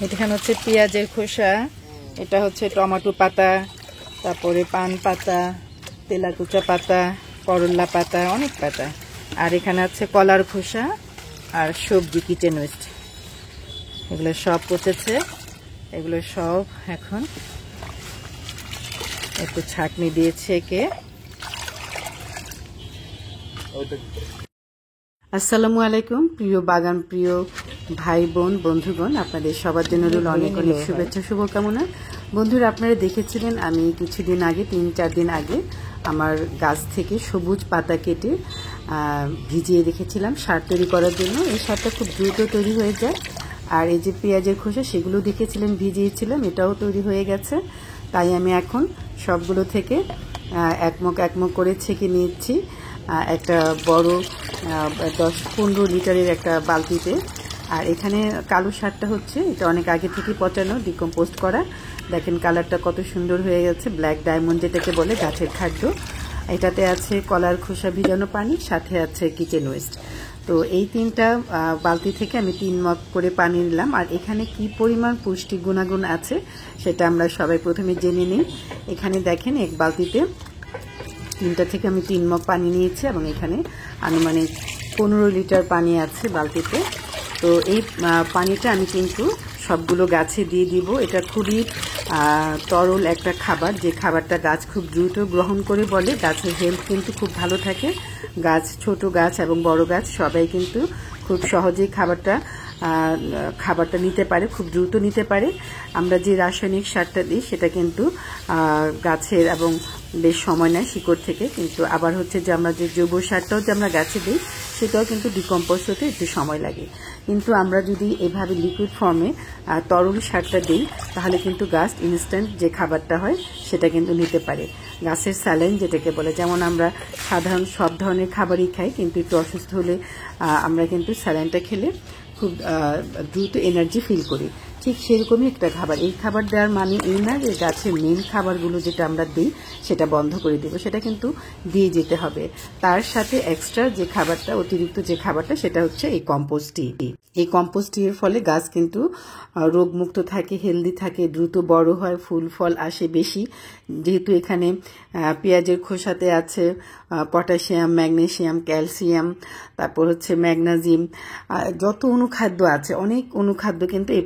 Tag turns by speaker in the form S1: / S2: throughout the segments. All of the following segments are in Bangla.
S1: এখানে হচ্ছে পেঁয়াজের খোসা, এটা হচ্ছে টমেটো পাতা, তারপরে পান পাতা, তেলাকুচা পাতা, করল্লা পাতা, অনেক পাতা। আর এখানে আছে কলার খোসা আর সবজি, কিচেন ওয়েস্ট, এগুলো সব পচেছে। এগুলো সব এখন একটু ছাঁকনি দিয়েছে একে। আসসালামু আলাইকুম প্রিয় বাগান প্রিয় ভাই বোন বন্ধুগণ, আপনাদের সবার জন্য রইল অনেক অনেক শুভেচ্ছা শুভকামনা। বন্ধুরা, আপনারা দেখেছিলেন আমি কিছুদিন আগে 3-4 দিন আগে আমার গাছ থেকে সবুজ পাতা কেটে ভিজিয়ে রেখেছিলাম সার তৈরি করার জন্য। এই সারটা খুব দ্রুত তৈরি হয়ে যায়। আর এই যে পেঁয়াজের খোসা, সেগুলো দেখেছিলেন ভিজিয়েছিলাম, এটাও তৈরি হয়ে গেছে। তাই আমি এখন সবগুলো থেকে একমক করে ছেঁকে নিচ্ছি একটা বড় 10-15 লিটারের একটা বালতিতে। আর এখানে কালো সারটা হচ্ছে, এটা অনেক আগে থেকে পচানো, ডিকম্পোস্ট করা। দেখেন কালারটা কত সুন্দর হয়ে গেছে, ব্ল্যাক ডায়মন্ড যেটাকে বলে, গাছের খাদ্য। এটাতে আছে কলার খোসা ভিজানো পানি, সাথে আছে কিচেন ওয়েস্ট। তো এই 3টা বালতি থেকে আমি 3 মগ করে পানি নিলাম। আর এখানে কি পরিমাণ পুষ্টি গুণাগুণ আছে সেটা আমরা সবাই প্রথমে জেনে নিই। এখানে দেখেন এক বালতিতে 3টা থেকে আমি 3 মগ পানি নিয়েছি, এবং এখানে আনুমানিক 15 লিটার পানি আছে বালতিতে। তো এই পানিটা আমি কিন্তু সবগুলো গাছে দিয়ে দিব। এটা খুবই তরল একটা খাবার, যে খাবারটা গাছ খুব দ্রুত গ্রহণ করে বলে। গাছের হেলথ কিন্তু খুব ভালো থাকে। গাছ, ছোট গাছ এবং বড় গাছ সবাই কিন্তু খুব সহজেই খাবারটা নিতে পারে, খুব দ্রুত নিতে পারে। আমরা যে রাসায়নিক সারটা দিই সেটা কিন্তু গাছের এবং বেশ সময় নেয় শিকড় থেকে, কিন্তু আবার হচ্ছে যে আমরা যে জৈব সারটাও যে আমরা গাছে দিই সেটাও কিন্তু ডিকম্পোজ হতে একটু সময় লাগে। কিন্তু আমরা যদি এভাবে লিকুইড ফর্মে তরল সারটা দিই তাহলে কিন্তু গাছ ইনস্ট্যান্ট যে খাবারটা হয় সেটা কিন্তু নিতে পারে। গাছের স্যালাইন যেটাকে বলে, যেমন আমরা সাধারণ সব ধরনের খাবারই খাই, কিন্তু একটু অসুস্থ হলে আমরা কিন্তু স্যালাইনটা খেলে খুব দ্রুত এনার্জি ফিল করি। ঠিক সেরকমই একটা খাবার। এই খাবার দেওয়ার মানে এই না যে গাছের মেন খাবারগুলো যেটা আমরা দিই সেটা বন্ধ করে দেব, সেটা কিন্তু দিয়ে যেতে হবে। তার সাথে এক্সট্রা যে খাবারটা, অতিরিক্ত যে খাবারটা, সেটা হচ্ছে এই কম্পোস্ট টি। এই কম্পোস্ট টির ফলে গাছ কিন্তু রোগমুক্ত থাকে, হেলদি থাকে, দ্রুত বড় হয়, ফুল ফল আসে বেশি। যেহেতু এখানে পেঁয়াজের খোসাতে আছে পটাশিয়াম, ম্যাগনেসিয়াম, ক্যালসিয়াম, তারপর হচ্ছে ম্যাগনেসিয়াম, যত অনুখাদ্য আছে, অনেক অনুখাদ্য কিন্তু এই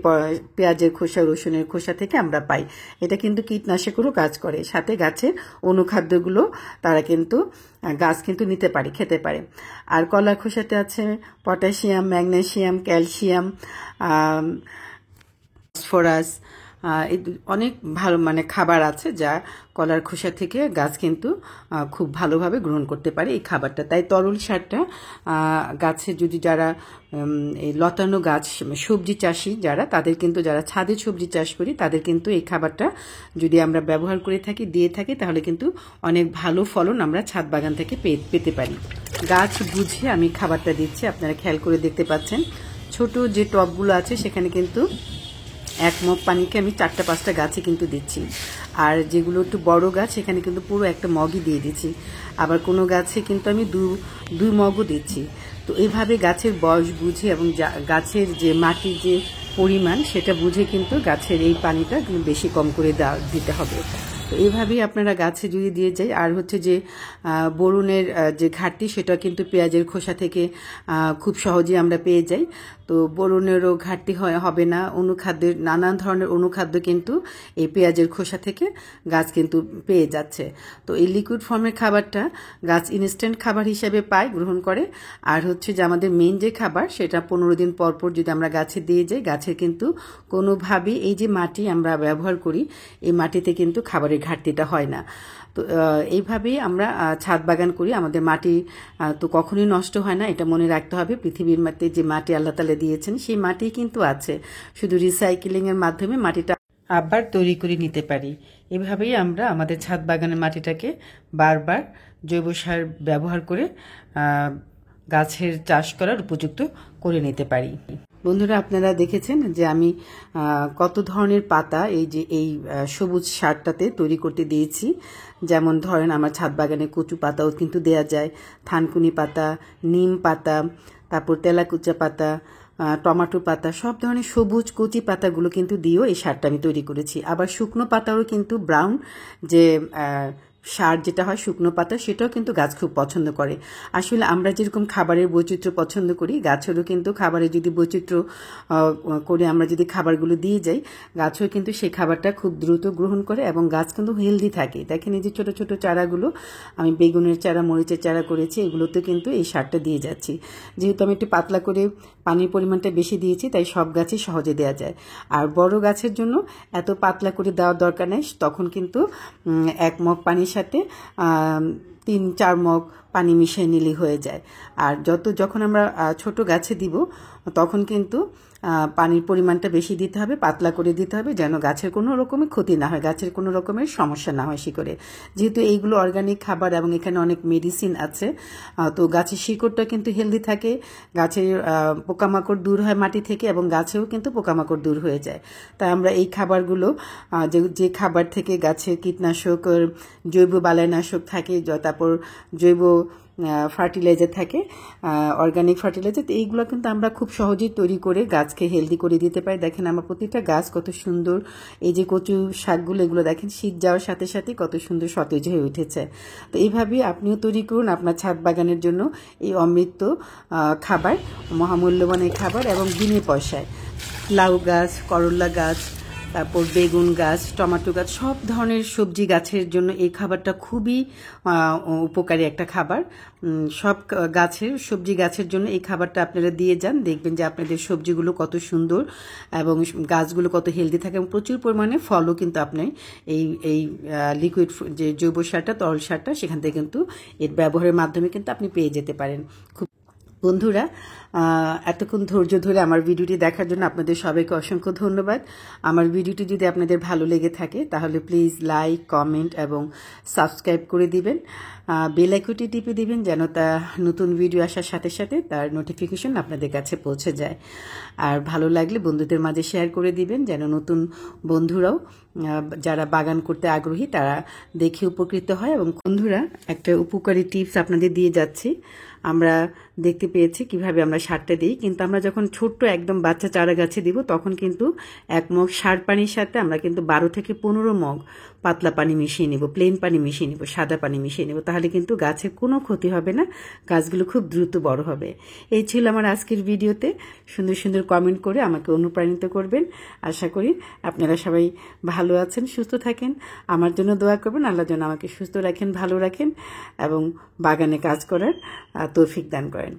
S1: পেঁয়াজের খোসা, রসুনের খোসা থেকে আমরা পাই। এটা কিন্তু কীটনাশকেরও কাজ করে। সাথে গাছের অনুখাদ্যগুলো তারা কিন্তু গাছ কিন্তু নিতে পারে, খেতে পারে। আর কলার খোসাতে আছে পটাশিয়াম, ম্যাগনেসিয়াম, ক্যালসিয়াম, ফসফরাস, অনেক ভালো খাবার আছে যা কলার খোসা থেকে গাছ কিন্তু খুব ভালোভাবে গ্রহণ করতে পারে এই খাবারটা। তাই তরল সারটা গাছে যদি যারা এই লতানো গাছ, সবজি চাষি যারা, তাদের কিন্তু, যারা ছাদে সবজি চাষ করি তাদের কিন্তু এই খাবারটা যদি আমরা ব্যবহার করে থাকি, দিয়ে থাকি, তাহলে কিন্তু অনেক ভালো ফলন আমরা ছাদ বাগান থেকে পেতে পারি। গাছ বুঝে আমি খাবারটা দিচ্ছি, আপনারা খেয়াল করে দেখতে পাচ্ছেন। ছোট যে টবগুলো আছে সেখানে কিন্তু 1 মগ পানিকে আমি 4-5টা গাছে কিন্তু দিচ্ছি। আর যেগুলো একটু বড় গাছ সেখানে কিন্তু পুরো একটা মগই দিয়ে দিচ্ছি। আবার কোনো গাছে কিন্তু আমি 2 মগও দিচ্ছি। তো এইভাবে গাছের বয়স বুঝে এবং গাছের যে মাটির যে পরিমাণ সেটা বুঝে কিন্তু গাছের এই পানিটা বেশি কম করে দিতে হবে। তো এইভাবেই আপনারা গাছে যদি দিয়ে যায়। আর হচ্ছে যে বোরনের যে ঘাটতি, সেটা কিন্তু পেঁয়াজের খোসা থেকে খুব সহজেই আমরা পেয়ে যাই। তো বোরনেরও ঘাটতি হবে না। অনুখাদ্যের, নানান ধরনের অনুখাদ্য কিন্তু এই পেঁয়াজের খোসা থেকে গাছ কিন্তু পেয়ে যাচ্ছে। তো এই লিকুইড ফর্মের খাবারটা গাছ ইনস্ট্যান্ট খাবার হিসেবে পায়, গ্রহণ করে। আর হচ্ছে যে আমাদের মেন যে খাবার, সেটা 15 দিন পর পর যদি আমরা গাছে দিয়ে যাই, গাছের কিন্তু কোনোভাবেই এই যে মাটি আমরা ব্যবহার করি, এই মাটিতে কিন্তু খাবারের ঘাটতিটা হয় না। তো এইভাবেই আমরা ছাদ বাগান করি। আমাদের মাটি তো কখনোই নষ্ট হয় না, এটা মনে রাখতে হবে। পৃথিবীর মাটি, যে মাটি আল্লাহ তাআলা দিয়েছেন, সেই মাটি কিন্তু আছে, শুধু রিসাইকেলিং এর মাধ্যমে মাটিটা আবার তৈরি করে নিতে পারি। এভাবেই আমরা আমাদের ছাদ বাগানের মাটিটাকে বারবার জৈব সার ব্যবহার করে গাছের চাষ করার উপযুক্ত করে নিতে পারি। বন্ধুরা, আপনারা দেখেছেন যে আমি কত ধরনের পাতা এই সবুজ সারটাতে তৈরি করতে দিয়েছি। যেমন ধরেন, আমার ছাদ বাগানে কচু পাতাও কিন্তু দেয়া যায়, থানকুনি পাতা, নিম পাতা, তারপর তেলাকুচা পাতা, টমেটো পাতা, সব ধরনের সবুজ কচি পাতাগুলো কিন্তু দিয়েও এই সারটা আমি তৈরি করেছি। আবার শুকনো পাতারও কিন্তু ব্রাউন যে সার যেটা হয় শুকনো পাতা, সেটাও কিন্তু গাছ খুব পছন্দ করে। আসলে আমরা যেরকম খাবারের বৈচিত্র্য পছন্দ করি, গাছেরও কিন্তু খাবারে যদি বৈচিত্র্য করে আমরা যদি খাবারগুলো দিয়ে যাই, গাছও কিন্তু সেই খাবারটা খুব দ্রুত গ্রহণ করে এবং গাছ কিন্তু হেলদি থাকে। দেখেন এই যে ছোটো ছোটো চারাগুলো, আমি বেগুনের চারা, মরিচের চারা করেছি, এগুলোতে কিন্তু এই সারটা দিয়ে যাচ্ছি। যেহেতু আমি একটু পাতলা করে পানির পরিমাণটা বেশি দিয়েছি, তাই সব গাছই সহজে দেওয়া যায়। আর বড় গাছের জন্য এত পাতলা করে দেওয়ার দরকার নেই, তখন কিন্তু 1 মগ পানির সাথে 3-4 মগ পানি মিশিয়ে নিলেই হয়ে যায়। আর যখন আমরা ছোট গাছে দিব, তখন কিন্তু পানির পরিমাণটা বেশি দিতে হবে, পাতলা করে দিতে হবে, যেন গাছের কোনো রকমের ক্ষতি না হয়, গাছের কোনো রকমের সমস্যা না হয় শিকড়ে। যেহেতু এইগুলো অর্গানিক খাবার এবং এখানে অনেক মেডিসিন আছে, তো গাছের শিকড়টা কিন্তু হেলদি থাকে, গাছের পোকামাকড় দূর হয় মাটি থেকে, এবং গাছেও কিন্তু পোকামাকড় দূর হয়ে যায়। তাই আমরা এই খাবারগুলো, যে খাবার থেকে গাছের কীটনাশক, জৈব বালাইনাশক থাকে, তারপর জৈব ফার্টিলাইজার থাকে, অর্গানিক ফার্টিলাইজার, তো এইগুলো কিন্তু আমরা খুব সহজেই তৈরি করে গাছকে হেলদি করে দিতে পারি। দেখেন আমার প্রতিটা গাছ কত সুন্দর, এই যে কচু শাকগুলো, এগুলো দেখেন শীত যাওয়ার সাথে সাথে কত সুন্দর সতেজ হয়ে উঠেছে। তো এইভাবেই আপনিও তৈরি করুন আপনার ছাদ বাগানের জন্য এই অমৃত খাবার, মহামূল্যবান এই খাবার, এবং বিনে পয়সায়। লাউ গাছ, করলা গাছ, তারপর বেগুন গাছ, টমেটো গাছ, সব ধরনের সবজি গাছের জন্য এই খাবারটা খুবই উপকারী একটা খাবার। সব গাছের, সবজি গাছের জন্য এই খাবারটা আপনারা দিয়ে যান, দেখবেন যে আপনাদের সবজিগুলো কত সুন্দর এবং গাছগুলো কত হেলদি থাকে, এবং প্রচুর পরিমাণে ফলও কিন্তু আপনি এই লিকুইড যে জৈব সারটা, তরল সারটা, সেখান থেকে কিন্তু এর ব্যবহারের মাধ্যমে কিন্তু আপনি পেয়ে যেতে পারেন। খুব বন্ধুরা, এতক্ষণ ধৈর্য ধরে আমার ভিডিওটি দেখার জন্য আপনাদের সবাইকে অসংখ্য ধন্যবাদ। আমার ভিডিওটি যদি আপনাদের ভালো লেগে থাকে, তাহলে প্লিজ লাইক, কমেন্ট এবং সাবস্ক্রাইব করে দিবেন, বেল আইকনটি টিপে দিবেন, যেন তা নতুন ভিডিও আসার সাথে সাথে তার নোটিফিকেশন আপনাদের কাছে পৌঁছে যায়। আর ভালো লাগলে বন্ধুদের মাঝে শেয়ার করে দিবেন, যেন নতুন বন্ধুরাও যারা বাগান করতে আগ্রহী তারা দেখে উপকৃত হয়। এবং বন্ধুরা, একটা উপকারী টিপস আপনাদের দিয়ে যাচ্ছি। আমরা দেখতে পেয়েছি কিভাবে আমরা সারটা দিই, কিন্তু আমরা যখন ছোট্ট একদম বাচ্চা চারা গাছে দিব, তখন কিন্তু 1 মগ সার পানির সাথে আমরা কিন্তু 12 থেকে 15 মগ পাতলা পানি মিশিয়ে নিব, প্লেন পানি মিশিয়ে নিব, সাদা পানি মিশিয়ে নিব। তাহলে কিন্তু গাছের কোনো ক্ষতি হবে না, গাছগুলো খুব দ্রুত বড় হবে। এই ছিল আমার আজকের ভিডিওতে। সুন্দর সুন্দর কমেন্ট করে আমাকে অনুপ্রাণিত করবেন। আশা করি আপনারা সবাই ভালো আছেন, সুস্থ থাকেন, আমার জন্য দোয়া করবেন, আল্লাহ যেন আমাকে সুস্থ রাখেন, ভালো রাখেন এবং বাগানে কাজ করার তৌফিক দান করেন।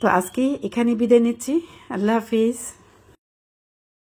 S1: তো আজকে এখানে বিদায় নিচ্ছি। আল্লাহ হাফিজ।